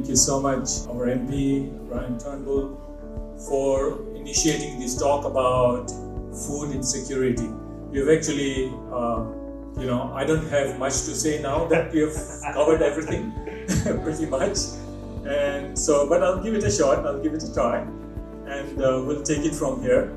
Thank you so much, our MP, Brian Turnbull, for initiating this talk about food insecurity. We've actually, I don't have much to say now that we have covered everything pretty much. And so, but I'll give it a shot, I'll give it a try, and we'll take it from here.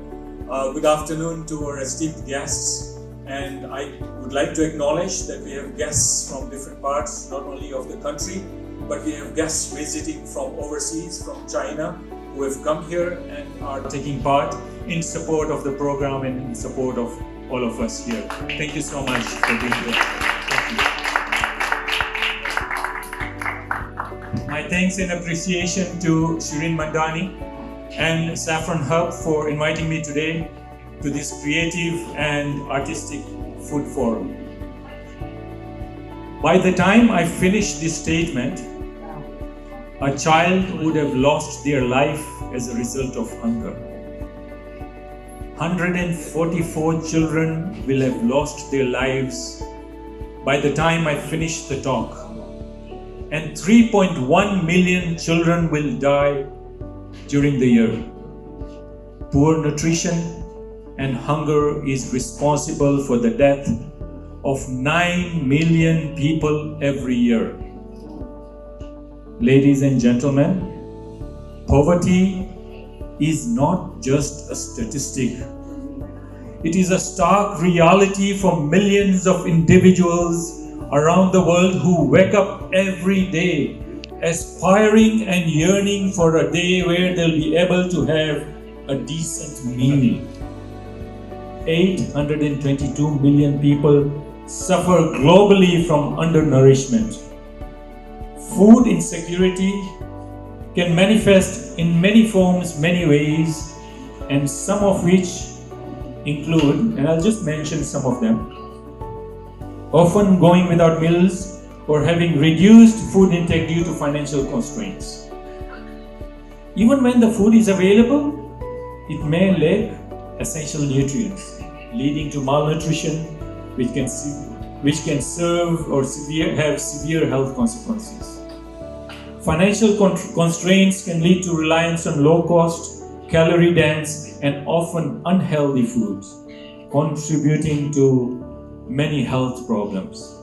Good afternoon to our esteemed guests. And I would like to acknowledge that we have guests from different parts, not only of the country, but we have guests visiting from overseas, from China, who have come here and are taking part in support of the program and in support of all of us here. Thank you so much for being here. Thank you. My thanks and appreciation to Shirin Mandani and Saffron Hub for inviting me today to this creative and artistic food forum. By the time I finish this statement, a child would have lost their life as a result of hunger. 144 children will have lost their lives by the time I finish the talk. And 3.1 million children will die during the year. Poor nutrition and hunger is responsible for the death of 9 million people every year. Ladies and gentlemen, poverty is not just a statistic. It is a stark reality for millions of individuals around the world who wake up every day aspiring and yearning for a day where they'll be able to have a decent meal. 822 million people suffer globally from undernourishment. Food insecurity can manifest in many forms, many ways, and some of which include, and I'll just mention some of them, often going without meals or having reduced food intake due to financial constraints. Even when the food is available, it may lack essential nutrients, leading to malnutrition, which can serve or have severe health consequences. Financial constraints can lead to reliance on low-cost, calorie-dense, and often unhealthy foods, contributing to many health problems.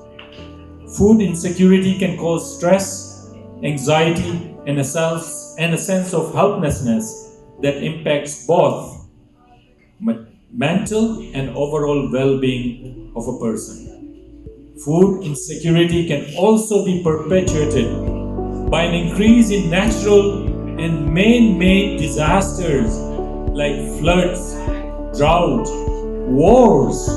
Food insecurity can cause stress, anxiety, and a sense of helplessness that impacts both mental and overall well-being of a person. Food insecurity can also be perpetuated by an increase in natural and man-made disasters like floods, drought, wars,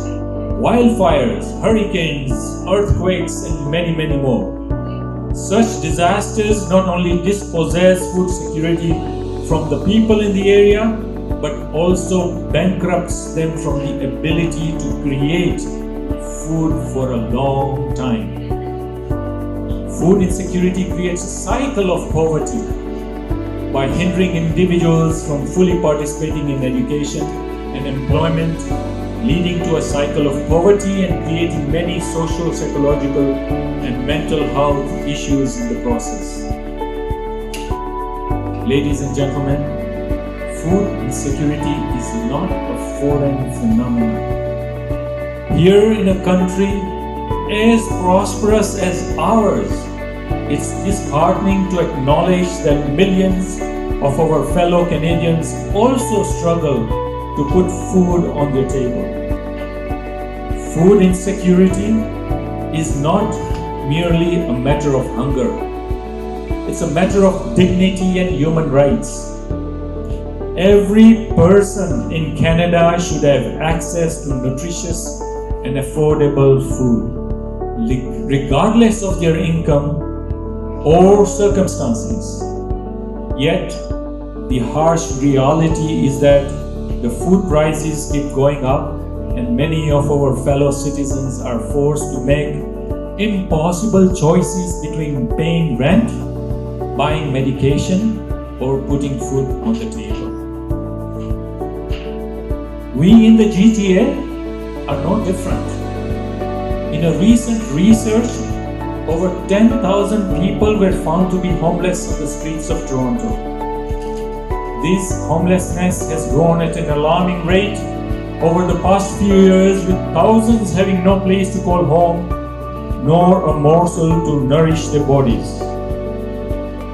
wildfires, hurricanes, earthquakes, and many, many more. Such disasters not only dispossess food security from the people in the area, but also bankrupts them from the ability to create food for a long time. Food insecurity creates a cycle of poverty by hindering individuals from fully participating in education and employment, leading to a cycle of poverty and creating many social, psychological, and mental health issues in the process. Ladies and gentlemen, food insecurity is not a foreign phenomenon. Here in a country as prosperous as ours, it's disheartening to acknowledge that millions of our fellow Canadians also struggle to put food on their table. Food insecurity is not merely a matter of hunger. It's a matter of dignity and human rights. Every person in Canada should have access to nutritious and affordable food, regardless of their income or circumstances. Yet, the harsh reality is that the food prices keep going up, and many of our fellow citizens are forced to make impossible choices between paying rent, buying medication, or putting food on the table. We in the GTA are no different. In a recent research over 10,000 people were found to be homeless on the streets of Toronto. This homelessness has grown at an alarming rate over the past few years, with thousands having no place to call home, nor a morsel to nourish their bodies.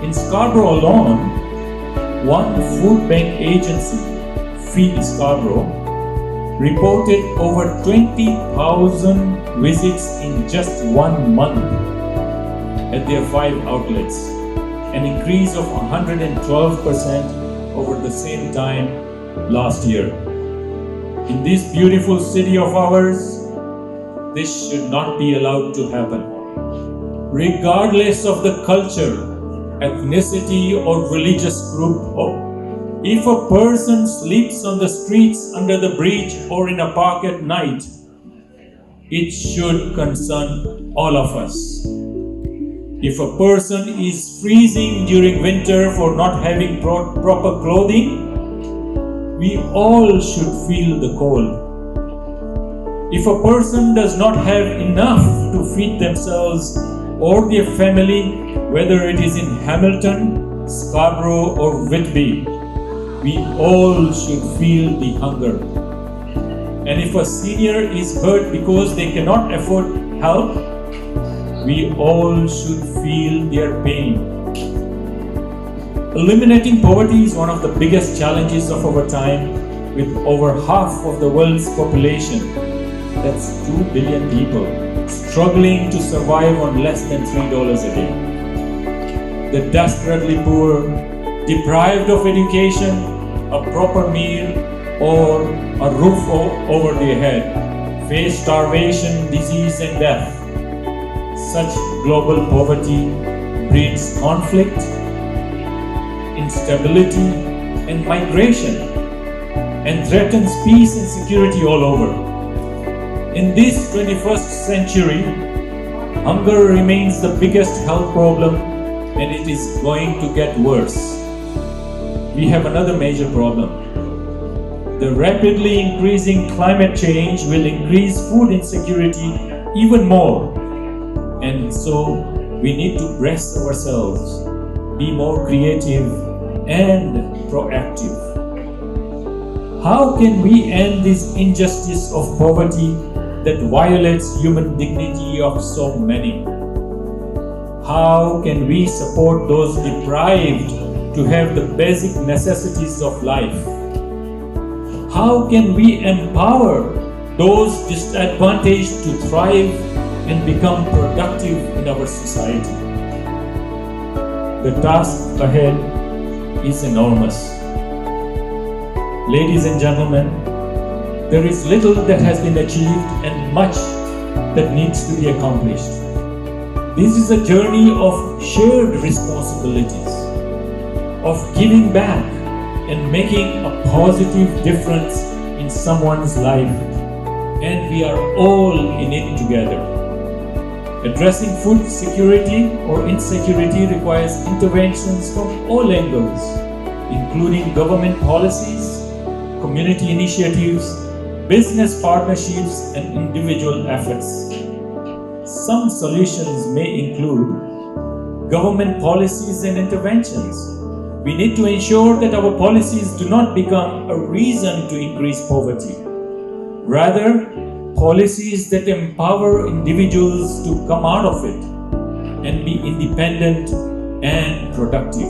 In Scarborough alone, one food bank agency, Feed Scarborough, reported over 20,000 visits in just 1 month at their 5 outlets, an increase of 112% over the same time last year. In this beautiful city of ours, this should not be allowed to happen. Regardless of the culture, ethnicity, or religious group, if a person sleeps on the streets, under the bridge, or in a park at night, it should concern all of us. If a person is freezing during winter for not having proper clothing, we all should feel the cold. If a person does not have enough to feed themselves or their family, whether it is in Hamilton, Scarborough, or Whitby, we all should feel the hunger. And if a senior is hurt because they cannot afford help, we all should feel their pain. Eliminating poverty is one of the biggest challenges of our time, with over half of the world's population, that's 2 billion people, struggling to survive on less than $3 a day. The desperately poor, deprived of education, a proper meal, or a roof over their head, face starvation, disease, and death. Such global poverty breeds conflict, instability, and migration, and threatens peace and security all over. In this 21st century, hunger remains the biggest health problem, and it is going to get worse. We have another major problem. The rapidly increasing climate change will increase food insecurity even more. And so we need to brace ourselves, be more creative and proactive. How can we end this injustice of poverty that violates human dignity of so many? How can we support those deprived to have the basic necessities of life? How can we empower those disadvantaged to thrive and become productive in our society? The task ahead is enormous. Ladies and gentlemen, there is little that has been achieved and much that needs to be accomplished. This is a journey of shared responsibilities, of giving back and making a positive difference in someone's life, and we are all in it together. Addressing food security or insecurity requires interventions from all angles, including government policies, community initiatives, business partnerships, and individual efforts. Some solutions may include government policies and interventions. We need to ensure that our policies do not become a reason to increase poverty. Rather, policies that empower individuals to come out of it and be independent and productive.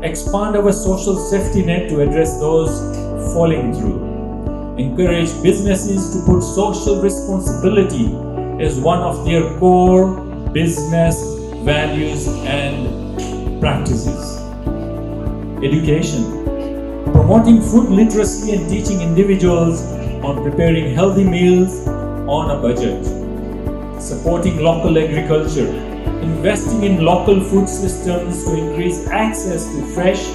Expand our social safety net to address those falling through. Encourage businesses to put social responsibility as one of their core business values and practices. Education. Promoting food literacy and teaching individuals on preparing healthy meals on a budget. Supporting local agriculture. Investing in local food systems to increase access to fresh,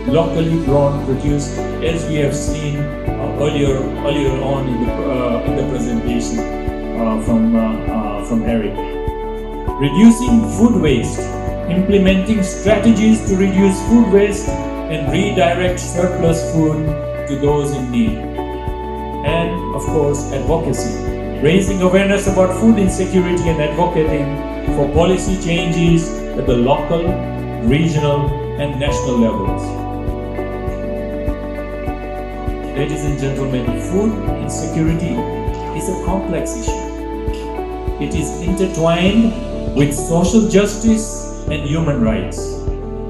locally grown produce, as we have seen earlier on in the presentation from Eric. Reducing food waste. Implementing strategies to reduce food waste and redirect surplus food to those in need. And of course, advocacy. raising awareness about food insecurity and advocating for policy changes at the local, regional, and national levels. Ladies and gentlemen, food insecurity is a complex issue. It is intertwined with social justice and human rights,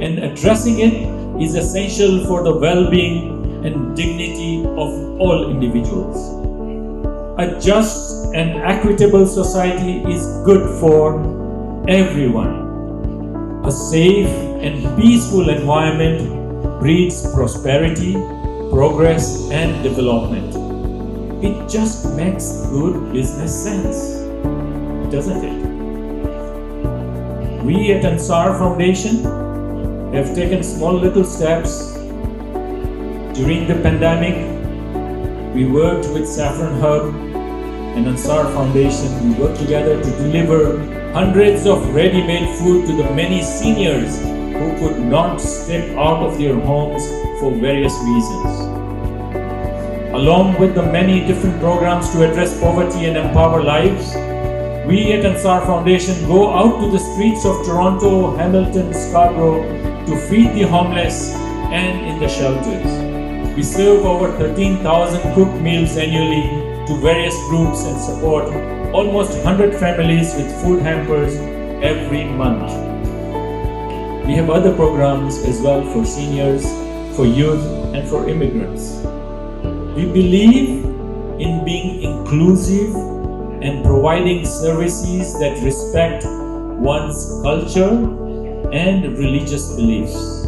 and addressing it is essential for the well-being and dignity of all individuals. A just and equitable society is good for everyone. A safe and peaceful environment breeds prosperity, progress, and development. It just makes good business sense, doesn't it? We at Ansaar Foundation have taken small little steps. During the pandemic, we worked with Saffron Hub and Ansaar Foundation. We worked together to deliver hundreds of ready-made food to the many seniors who could not step out of their homes for various reasons. Along with the many different programs to address poverty and empower lives, we at Ansaar Foundation go out to the streets of Toronto, Hamilton, Scarborough to feed the homeless and in the shelters. We serve over 13,000 cooked meals annually to various groups and support almost 100 families with food hampers every month. We have other programs as well for seniors, for youth, and for immigrants. We believe in being inclusive and providing services that respect one's culture and religious beliefs.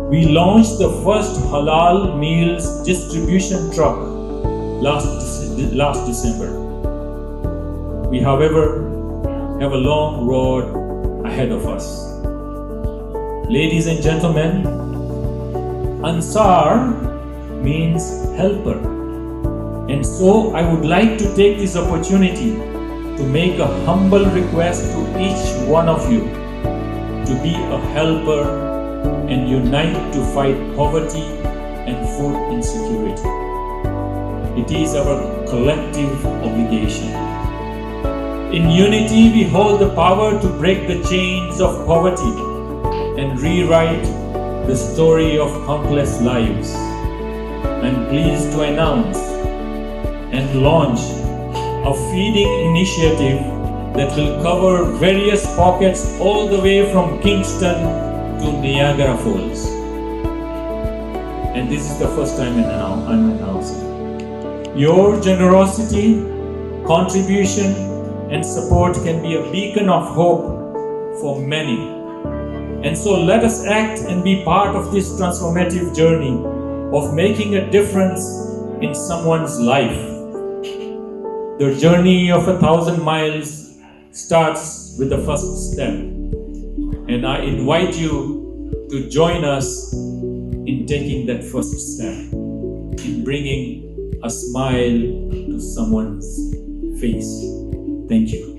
We launched the first halal meals distribution truck last December. We, however, have a long road ahead of us. Ladies and gentlemen, Ansaar means helper. And so I would like to take this opportunity to make a humble request to each one of you to be a helper and unite to fight poverty and food insecurity. It is our collective obligation. In unity, we hold the power to break the chains of poverty and rewrite the story of countless lives. I'm pleased to announce and launch a feeding initiative that will cover various pockets all the way from Kingston to Niagara Falls. And this is the first time I'm announcing. Your generosity, contribution, and support can be a beacon of hope for many. And so let us act and be part of this transformative journey of making a difference in someone's life. The journey of 1,000 miles starts with the first step. And I invite you to join us in taking that first step, in bringing a smile to someone's face. Thank you.